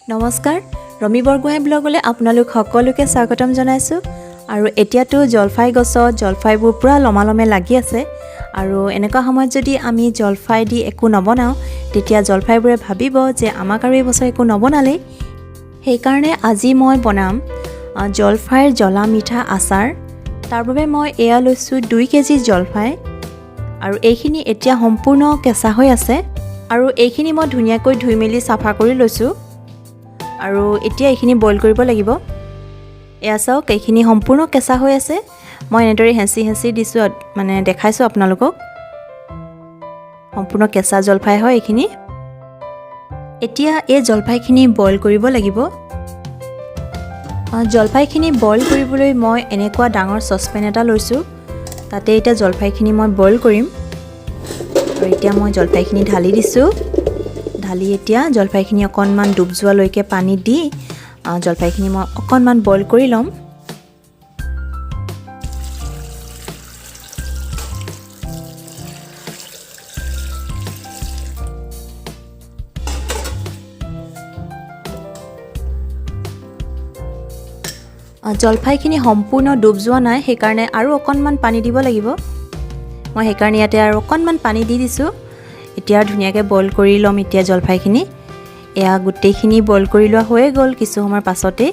নমস্কাৰ ৰমি বৰগোহাঁই ব্লগলৈ আপোনালোক সকলোকে স্বাগতম জনাইছোঁ আৰু এতিয়াতো জলফাই গছত জলফাইবোৰ পুৰা লমালমে লাগি আছে আৰু এনেকুৱা সময়ত যদি আমি জলফাই দি একো নবনাওঁ তেতিয়া জলফাইবোৰে ভাবিব যে আমাক আৰু এই বছৰ একো নবনালে সেইকাৰণে আজি মই বনাম জলফাইৰ জ্বলা মিঠা আচাৰ তাৰ বাবে মই এয়া লৈছোঁ 2 কেজি জলফাই আৰু এইখিনি এতিয়া সম্পূৰ্ণ কেঁচা হৈ আছে আৰু এইখিনি মই ধুনীয়াকৈ ধুই মেলি সাফা কৰি লৈছোঁ আৰু এতিয়া এইখিনি বইল কৰিব লাগিব এয়া চাওক এইখিনি সম্পূৰ্ণ কেঁচা হৈ আছে মই এনেদৰে হেঁচি দিছোঁ মানে দেখাইছোঁ আপোনালোকক সম্পূৰ্ণ কেঁচা জলফাই হয় এইখিনি এতিয়া এই জলফাইখিনি বইল কৰিব লাগিব জলফাইখিনি বইল কৰিবলৈ মই এনেকুৱা ডাঙৰ চচপেন এটা লৈছোঁ তাতে এতিয়া জলফাইখিনি মই বইল কৰিম আৰু এতিয়া মই জলফাইখিনি ঢালি দিছোঁ ঢালি এতিয়া জলফাইখিনি অকণমান ডুব যোৱালৈকে পানী দি জলফাইখিনি মই অকণমান বইল কৰি ল'ম জলফাইখিনি সম্পূৰ্ণ ডুব যোৱা নাই সেইকাৰণে আৰু অকণমান পানী দিব লাগিব মই সেইকাৰণে ইয়াতে আৰু অকণমান পানী দি দিছোঁ এতিয়া ধুনীয়াকৈ বইল কৰি ল'ম এতিয়া জলফাইখিনি এয়া গোটেইখিনি বইল কৰি লোৱা হৈয়ে গ'ল কিছু সময়ৰ পাছতে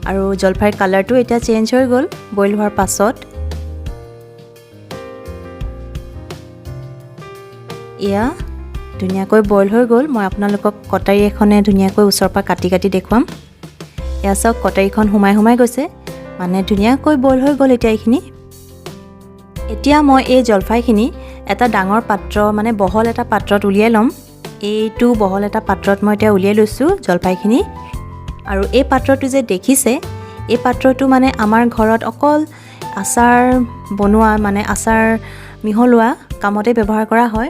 আৰু জলফাইৰ কালাৰটো এতিয়া চেঞ্জ হৈ গ'ল বইল হোৱাৰ পাছত এয়া ধুনীয়াকৈ বইল হৈ গ'ল মই আপোনালোকক কটাৰী এখনে ধুনীয়াকৈ ওচৰৰ পৰা কাটি দেখুৱাম এয়া চাওক কটাৰীখন সোমাই গৈছে মানে ধুনীয়াকৈ বইল হৈ গ'ল এতিয়া এইখিনি এতিয়া মই এই জলফাইখিনি এটা ডাঙৰ পাত্ৰ মানে বহল এটা পাত্ৰত উলিয়াই ল'ম এইটো বহল এটা পাত্ৰত মই এতিয়া উলিয়াই লৈছোঁ জলফাইখিনি আৰু এই পাত্ৰটো যে দেখিছে এই পাত্ৰটো মানে আমাৰ ঘৰত অকল আচাৰ বনোৱা মানে আচাৰ মিহলোৱা কামতে ব্যৱহাৰ কৰা হয়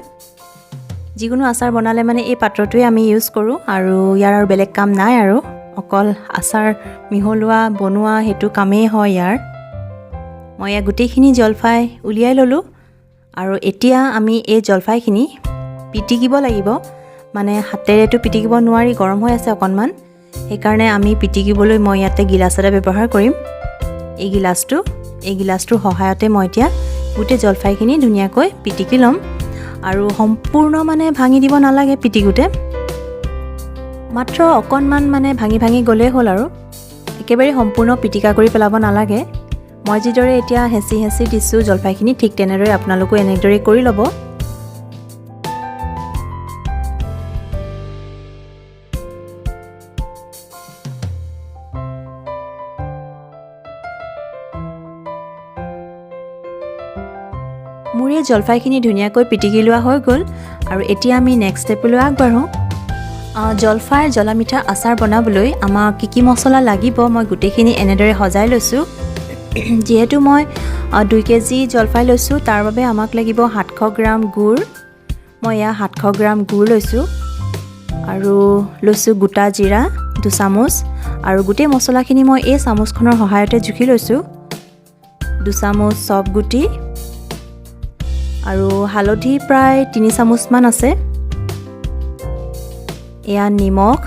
যিকোনো আচাৰ বনালে মানে এই পাত্ৰটোৱে আমি ইউজ কৰোঁ আৰু ইয়াৰ আৰু বেলেগ কাম নাই আৰু অকল আচাৰ মিহলোৱা বনোৱা সেইটো কামেই হয় ইয়াৰ মই ইয়াৰ গোটেইখিনি জলফাই উলিয়াই ল'লোঁ আৰু এতিয়া আমি এই জলফাইখিনি পিটিকিব লাগিব মানে হাতেৰেতো পিটিকিব নোৱাৰি গৰম হৈ আছে অকণমান সেইকাৰণে আমি পিটিকিবলৈ মই ইয়াতে গিলাচ এটা ব্যৱহাৰ কৰিম এই গিলাচটোৰ সহায়তে মই এতিয়া গোটেই জলফাইখিনি ধুনীয়াকৈ পিটিকি ল'ম আৰু সম্পূৰ্ণ মানে ভাঙি দিব নালাগে পিটিকোতে মাত্ৰ অকণমান মানে ভাঙি গ'লেই হ'ল আৰু একেবাৰে সম্পূৰ্ণ পিটিকা কৰি পেলাব নালাগে মই যিদৰে এতিয়া হেঁচি দিছোঁ জলফাইখিনি ঠিক তেনেদৰে আপোনালোকো এনেদৰে কৰি ল'ব মোৰ এই জলফাইখিনি ধুনীয়াকৈ পিটিকি লোৱা হৈ গ'ল আৰু এতিয়া আমি নেক্সট ষ্টেপলৈ আগবাঢ়োঁ জলফাইৰ জ্বলা মিঠা আচাৰ বনাবলৈ আমাক কি মছলা লাগিব মই গোটেইখিনি এনেদৰে সজাই লৈছোঁ যিহেতু মই 2 কেজি জলফাই লৈছোঁ তাৰ বাবে আমাক লাগিব 700 গ্ৰাম গুড় মই এয়া 700 গ্ৰাম গুড় লৈছোঁ আৰু লৈছোঁ গোটা জিৰা 2 চামুচ আৰু গোটেই মছলাখিনি মই এই চামুচখনৰ সহায়তে জুখি লৈছোঁ 2 চামুচ চফ গুটি আৰু হালধি প্ৰায় 3 চামুচমান আছে এয়া নিমখ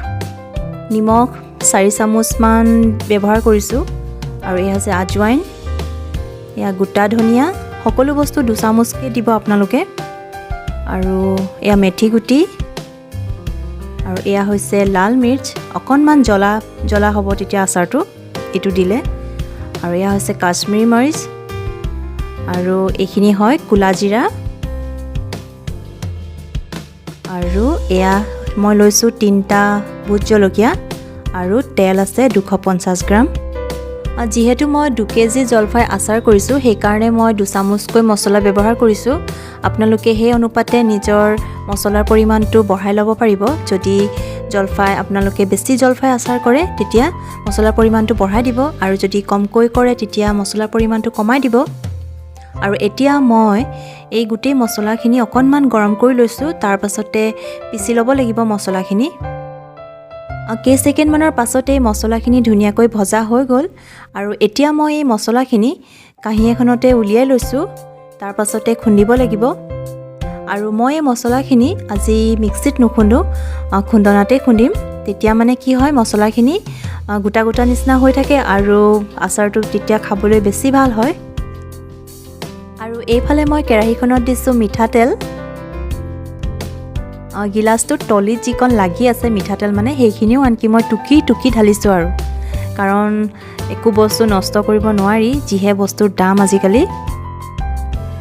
4 চামুচমান ব্যৱহাৰ কৰিছোঁ আৰু এয়া হৈছে আজৱাইন এয়া গোটা ধনিয়া সকলো বস্তু 2 চামুচকৈ দিব আপোনালোকে আৰু এয়া মেথি গুটি আৰু এয়া হৈছে লাল মিৰ্চ অকণমান জ্বলা হ'ব তেতিয়া আচাৰটো এইটো দিলে আৰু এয়া হৈছে কাশ্মীৰী মৰিচ আৰু এইখিনি হয় কোলা জিৰা আৰু এয়া মই লৈছোঁ 3টা ভোট জলকীয়া আৰু তেল আছে 250 গ্ৰাম যিহেতু মই 2 কেজি জলফাই আচাৰ কৰিছোঁ সেইকাৰণে মই 2 চামুচকৈ মছলা ব্যৱহাৰ কৰিছোঁ আপোনালোকে সেই অনুপাতে নিজৰ মছলাৰ পৰিমাণটো বঢ়াই ল'ব পাৰিব যদি আপোনালোকে বেছি জলফাই আচাৰ কৰে তেতিয়া মছলাৰ পৰিমাণটো বঢ়াই দিব আৰু যদি কমকৈ কৰে তেতিয়া মছলাৰ পৰিমাণটো কমাই দিব আৰু এতিয়া মই এই গোটেই মছলাখিনি অকণমান গৰম কৰি লৈছোঁ তাৰ পাছতে পিচি ল'ব লাগিব মছলাখিনি কেইছেকেণ্ডমানৰ পাছতে মছলাখিনি ধুনীয়াকৈ ভজা হৈ গ'ল আৰু এতিয়া মই এই মছলাখিনি কাঁহী এখনতে উলিয়াই লৈছোঁ তাৰ পাছতে খুন্দিব লাগিব আৰু মই এই মছলাখিনি আজি মিক্সিত নুখুন্দো খুন্দনাতে খুন্দিম তেতিয়া মানে কি হয় মছলাখিনি গোটা গোটা নিচিনা হৈ থাকে আৰু আচাৰটো তেতিয়া খাবলৈ বেছি ভাল হয়। আৰু এইফালে মই কেৰাহীখনত দিছোঁ মিঠাতেল। গিলাচটোত তলিত যিকণ লাগি আছে মিঠাতেল মানে সেইখিনিও আনকি মই টুকি টুকি ঢালিছোঁ আৰু কাৰণ একো বস্তু নষ্ট কৰিব নোৱাৰি যিহে বস্তুৰ দাম আজিকালি।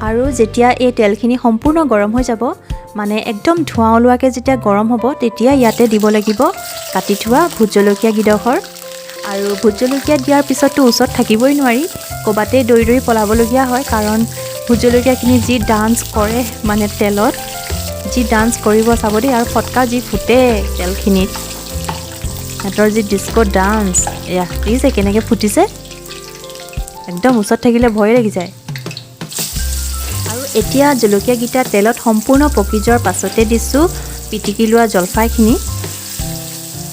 আৰু যেতিয়া এই তেলখিনি সম্পূৰ্ণ গৰম হৈ যাব মানে একদম ধোঁৱা ওলোৱাকৈ যেতিয়া গৰম হ'ব তেতিয়া ইয়াতে দিব লাগিব কাটি থোৱা ভোট জলকীয়া গিডখৰ। আৰু ভোট জলকীয়া দিয়াৰ পিছততো ওচৰত থাকিবই নোৱাৰি, ক'ৰবাতে দৌৰি দৌৰি পলাবলগীয়া হয় কাৰণ ভোট জলকীয়াখিনি যি ডান্স কৰে মানে তেলত, যি ডান্স কৰিব চাব দেই। আৰু ফটকা যি ফুটে তেলখিনিত, সিহঁতৰ যি ডিস্কো ডান্স, এয়া দেখিছে কেনেকৈ ফুটিছে, একদম ওচৰত থাকিলে ভয় লাগি যায়। আৰু এতিয়া জলকীয়াকেইটা তেলত সম্পূৰ্ণ পকি যোৱাৰ পাছতে দিছোঁ পিটিকি লোৱা জলফাইখিনি।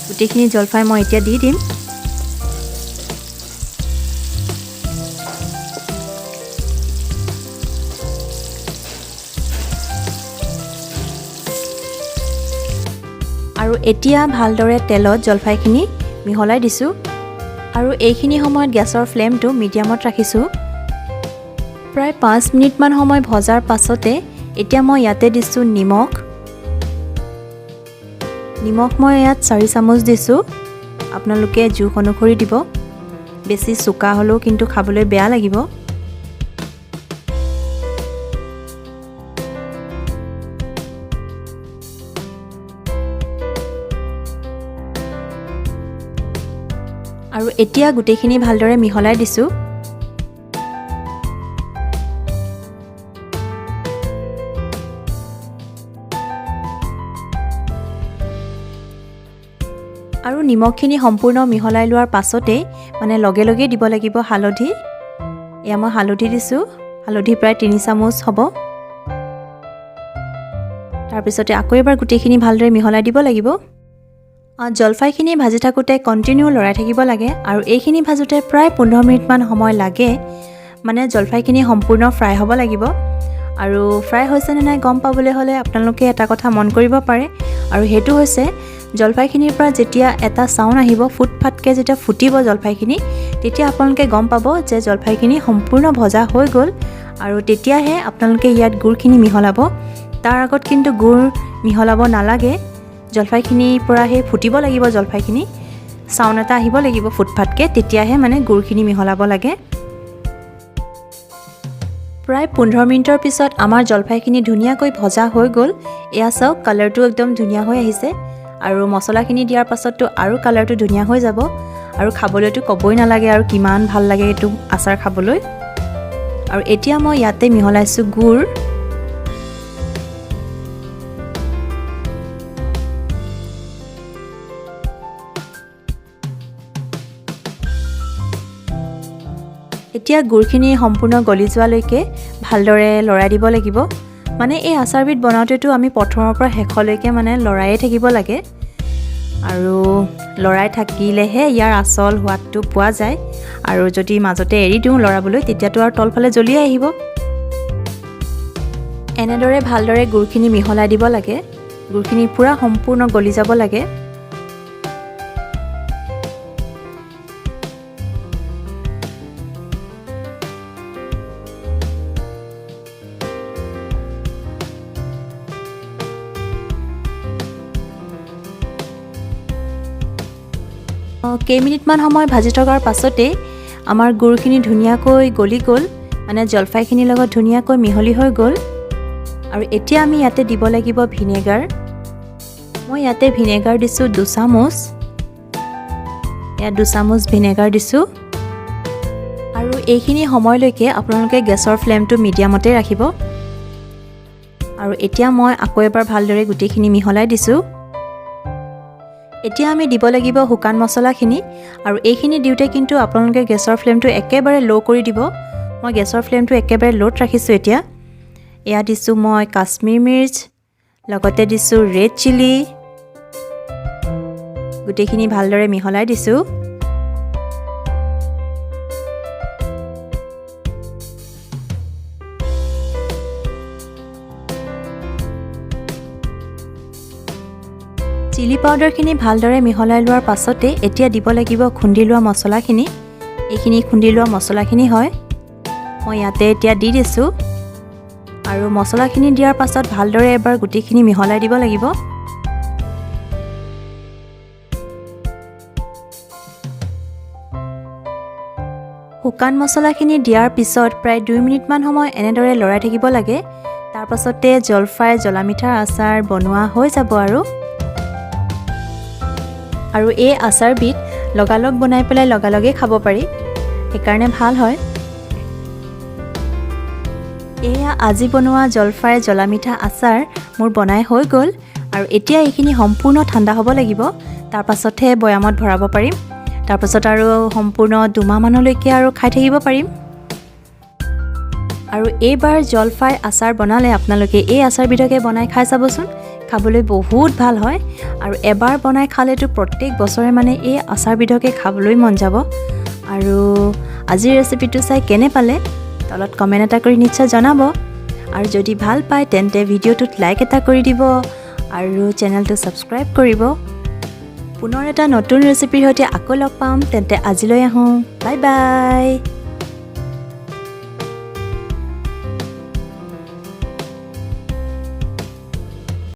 গোটেইখিনি জলফাই মই এতিয়া দি দিম। আৰু এতিয়া ভালদৰে তেলত জলফাইখিনি মিহলাই দিছোঁ আৰু এইখিনি সময়ত গেছৰ ফ্লেমটো মিডিয়ামত ৰাখিছোঁ। প্ৰায় 5 মিনিটমান সময় ভজাৰ পাছতে এতিয়া মই ইয়াতে দিছোঁ নিমখ। নিমখ মই ইয়াত 4 চামুচ দিছোঁ, আপোনালোকে জোখ অনুসৰি দিব, বেছি চোকা হ'লেও কিন্তু খাবলৈ বেয়া লাগিব। আৰু এতিয়া গোটেইখিনি ভালদৰে মিহলাই দিছোঁ। আৰু নিমখখিনি সম্পূৰ্ণ মিহলাই লোৱাৰ পাছতেই মানে লগে লগে দিব লাগিব হালধি। এয়া মই হালধি দিছোঁ, হালধি প্ৰায় 3 চামুচ হ'ব। তাৰপিছতে আকৌ এবাৰ গোটেইখিনি ভালদৰে মিহলাই দিব লাগিব। জলফাইখিনি ভাজি থাকোঁতে কণ্টিনিউ লৰাই থাকিব লাগে আৰু এইখিনি ভাজোঁতে প্ৰায় 15 মিনিটমান সময় লাগে, মানে জলফাইখিনি সম্পূৰ্ণ ফ্ৰাই হ'ব লাগিব। আৰু ফ্ৰাই হৈছে নে নাই গম পাবলৈ হ'লে আপোনালোকে এটা কথা মন কৰিব পাৰে, আৰু সেইটো হৈছে জলফাইখিনিৰ পৰা যেতিয়া এটা চাউণ্ড আহিব, ফুটফাটকৈ যেতিয়া ফুটিব জলফাইখিনি, তেতিয়া আপোনালোকে গম পাব যে জলফাইখিনি সম্পূৰ্ণ ভজা হৈ গ'ল। আৰু তেতিয়াহে আপোনালোকে ইয়াত গুড়খিনি মিহলাব। তাৰ আগত কিন্তু গুড় মিহলাব নালাগে। জলফাইখিনিৰ পৰা সেই ফুটিব লাগিব, জলফাইখিনি চাউণ্ড এটা আহিব লাগিব ফুটফাটকৈ, তেতিয়াহে মানে গুড়খিনি মিহলাব লাগে। প্ৰায় 15 মিনিটৰ পিছত আমাৰ জলফাইখিনি ধুনীয়াকৈ ভজা হৈ গ'ল। এয়া চাওক, কালাৰটো একদম ধুনীয়া হৈ আহিছে আৰু মছলাখিনি দিয়াৰ পাছততো আৰু কালাৰটো ধুনীয়া হৈ যাব আৰু খাবলৈতো ক'বই নালাগে আৰু কিমান ভাল লাগে এইটো আচাৰ খাবলৈ। আৰু এতিয়া মই ইয়াতে মিহলাইছোঁ গুড়। এতিয়া গুড়খিনি সম্পূৰ্ণ গলি যোৱালৈকে ভালদৰে লৰাই দিব লাগিব। মানে এই আচাৰবিধ বনাওঁতেতো আমি প্ৰথমৰ পৰা শেষলৈকে মানে লৰায়ে থাকিব লাগে আৰু লৰাই থাকিলেহে ইয়াৰ আচল সোৱাদটো পোৱা যায়। আৰু যদি মাজতে এৰি দিওঁ লৰাবলৈ তেতিয়াতো আৰু তলফালে জ্বলিয়ে আহিব। এনেদৰে ভালদৰে গুড়খিনি মিহলাই দিব লাগে। গুড়খিনি পূৰা সম্পূৰ্ণ গলি যাব লাগে। কেইমিনিটমান সময় ভাজি থকাৰ পাছতেই আমাৰ গুড়খিনি ধুনীয়াকৈ গলি গ'ল, মানে জলফাইখিনিৰ লগত ধুনীয়াকৈ মিহলি হৈ গ'ল। আৰু এতিয়া আমি ইয়াতে দিব লাগিব ভিনেগাৰ। মই ইয়াতে ভিনেগাৰ দিছোঁ 2 চামুচ। ইয়াত 2 চামুচ ভিনেগাৰ দিছোঁ। আৰু এইখিনি সময়লৈকে আপোনালোকে গেছৰ ফ্লেমটো মিডিয়ামতে ৰাখিব। আৰু এতিয়া মই আকৌ এবাৰ ভালদৰে গোটেইখিনি মিহলাই দিছোঁ। এতিয়া আমি দিব লাগিব শুকান মছলাখিনি, আৰু এইখিনি দিওঁতে কিন্তু আপোনালোকে গেছৰ ফ্লেমটো একেবাৰে ল' কৰি দিব। মই গেছৰ ফ্লেমটো একেবাৰে ল'ত ৰাখিছোঁ এতিয়া। এয়া দিছোঁ মই কাশ্মীৰ মিৰ্চ, লগতে দিছোঁ ৰেড চিলি। গোটেইখিনি ভালদৰে মিহলাই দিছোঁ। চিলি পাউডাৰখিনি ভালদৰে মিহলাই লোৱাৰ পাছতে এতিয়া দিব লাগিব খুন্দি লোৱা মছলাখিনি। এইখিনি খুন্দি লোৱা মছলাখিনি হয়, মই ইয়াতে এতিয়া দি দিছোঁ। আৰু মছলাখিনি দিয়াৰ পাছত ভালদৰে এবাৰ গোটেইখিনি মিহলাই দিব লাগিব। শুকান মছলাখিনি দিয়াৰ পিছত প্ৰায় 2 মিনিটমান সময় এনেদৰে লৰাই থাকিব লাগে। তাৰ পাছতে জলফাই জ্বলা মিঠাৰ আচাৰ বনোৱা হৈ যাব। আৰু এই আচাৰবিধ লগালগ বনাই পেলাই লগালগে খাব পাৰি, সেইকাৰণে ভাল হয়। এয়া আজি বনোৱা জলফাই জ্বলা মিঠা আচাৰ মোৰ বনাই হৈ গ'ল। আৰু এতিয়া এইখিনি সম্পূৰ্ণ ঠাণ্ডা হ'ব লাগিব, তাৰ পাছতহে বৈয়ামত ভৰাব পাৰিম। তাৰপাছত আৰু সম্পূৰ্ণ 2 মাহমানলৈকে আৰু খাই থাকিব পাৰিম। আৰু এইবাৰ জলফাই আচাৰ বনালে আপোনালোকে এই আচাৰবিধকে বনাই খাই চাবচোন, খাবলৈ বহুত ভাল হয়। আৰু এবাৰ বনাই খালেতো প্ৰত্যেক বছৰে মানে এই আচাৰবিধকে খাবলৈ মন যাব। আৰু আজিৰ ৰেচিপিটো চাই কেনে পালে তলত কমেণ্ট এটা কৰি নিশ্চয় জনাব। আৰু যদি ভাল পায় তেন্তে ভিডিঅ'টোত লাইক এটা কৰি দিব আৰু চেনেলটো ছাবস্ক্ৰাইব কৰিব। পুনৰ এটা নতুন ৰেচিপিৰ সৈতে আকৌ লগ পাম, তেন্তে আজিলৈ আহোঁ। Bye bye.